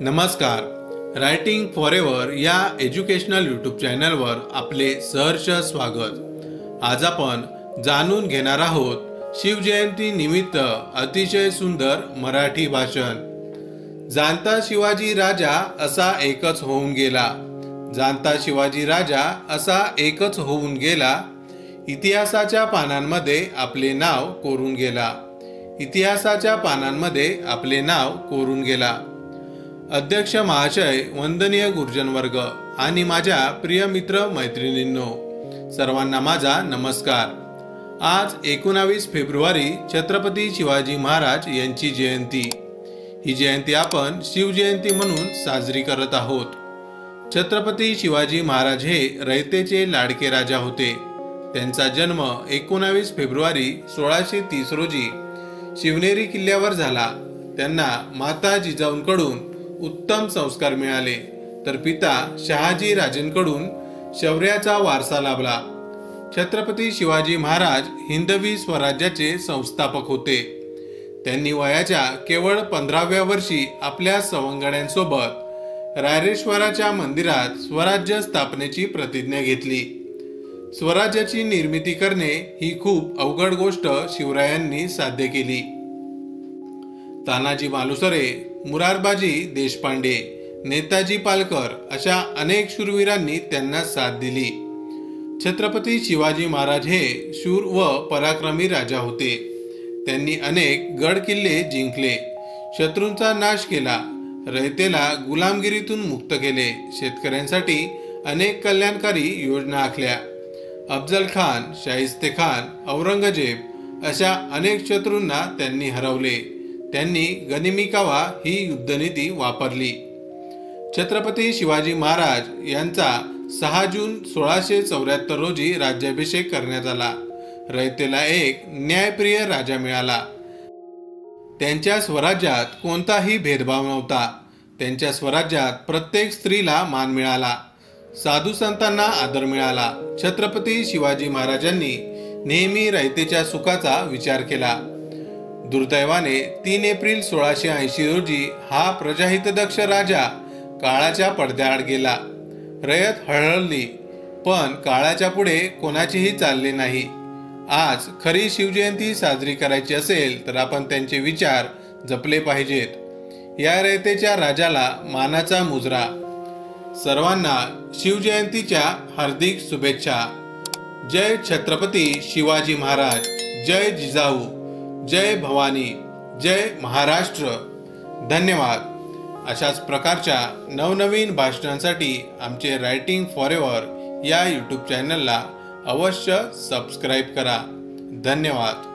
नमस्कार. Writing forever या educational YouTube चॅनलवर आपले सहर्ष स्वागत. आज आपण जाणून घेणार आहोत शिवजयंती निमित्त अतिशय सुंदर मराठी भाषण. जाणता शिवाजी राजा असा एकच होऊन गेला. जाणता शिवाजी राजा असा एकच होऊन गेला. इतिहासाच्या पानांमध्ये आपले नाव कोरून गेला. इतिहासाच्या पानांमध्ये आपले नाव कोरून गेला. अध्यक्ष महाशय, वंदनीय गुरुजन वर्ग आणि माझ्या प्रिय मित्र मैत्रिणींनो, सर्वांना माझा नमस्कार. आज 19 फेब्रुवारी छत्रपती शिवाजी महाराज यांची जयंती. ही जयंती आपण शिवजयंती म्हणून साजरी करत आहोत. छत्रपती शिवाजी महाराज हे रयतेचे लाडके राजा होते. त्यांचा जन्म 19 फेब्रुवारी 1630 रोजी शिवनेरी किल्ल्यावर झाला. त्यांना माता जिजाऊंकडून उत्तम संस्कार मिळाले, तर पिता शहाजी राजेंकडून शौर्याचा वारसा लाभला. छत्रपती शिवाजी महाराज हिंदवी स्वराज्याचे संस्थापक होते. त्यांनी वयाच्या केवळ 15व्या वर्षी आपल्या सवंगड्यांसोबत रायरेश्वराच्या मंदिरात स्वराज्य स्थापनेची प्रतिज्ञा घेतली. स्वराज्याची निर्मिती करणे ही खूप अवघड गोष्ट शिवरायांनी साध्य केली. तानाजी मालुसरे, मुरारबाजी देशपांडे, नेताजी पालकर अशा अनेक शूरवीरांनी त्यांना साथ दिली. छत्रपती शिवाजी महाराज हे शूर व पराक्रमी राजा होते. त्यांनी अनेक गड किल्ले जिंकले, शत्रूंचा नाश केला, रयतेला गुलामगिरीतून मुक्त केले, शेतकऱ्यांसाठी अनेक कल्याणकारी योजना आखल्या. अफजल खान, शाहिस्ते खान, औरंगजेब अशा अनेक शत्रूंना त्यांनी हरवले. त्यांनी गनिमी कावा ही युद्धनीती वापरली. छत्रपती शिवाजी महाराज यांचा 6 जून 1674 रोजी राज्याभिषेक करण्यात आला. रयतेला एक न्यायप्रिय राजा मिळाला. त्यांच्या स्वराज्यात कोणताही भेदभाव नव्हता. त्यांच्या स्वराज्यात प्रत्येक स्त्रीला मान मिळाला. साधू संतांना आदर मिळाला. छत्रपती शिवाजी महाराजांनी नेहमी रयतेच्या सुखाचा विचार केला. दुर्दैवाने 3 एप्रिल 1680 रोजी हा प्रजाहितदक्ष राजा काळाच्या पडद्याआड गेला. रयत हळहळली, पण काळाच्या पुढे कोणाचेही चालले नाही. आज खरी शिवजयंती साजरी करायची असेल तर आपण त्यांचे विचार जपले पाहिजेत. या रयतेच्या राजाला मानाचा मुजरा. सर्वांना शिवजयंतीच्या हार्दिक शुभेच्छा. जय छत्रपती शिवाजी महाराज. जय जिजाऊ. जय भवानी. जय महाराष्ट्र. धन्यवाद. अशाच प्रकारच्या नवनवीन भाषणांसाठी आमचे रायटिंग फॉरएव्हर या यूट्यूब चॅनलला अवश्य सबस्क्राईब करा. धन्यवाद.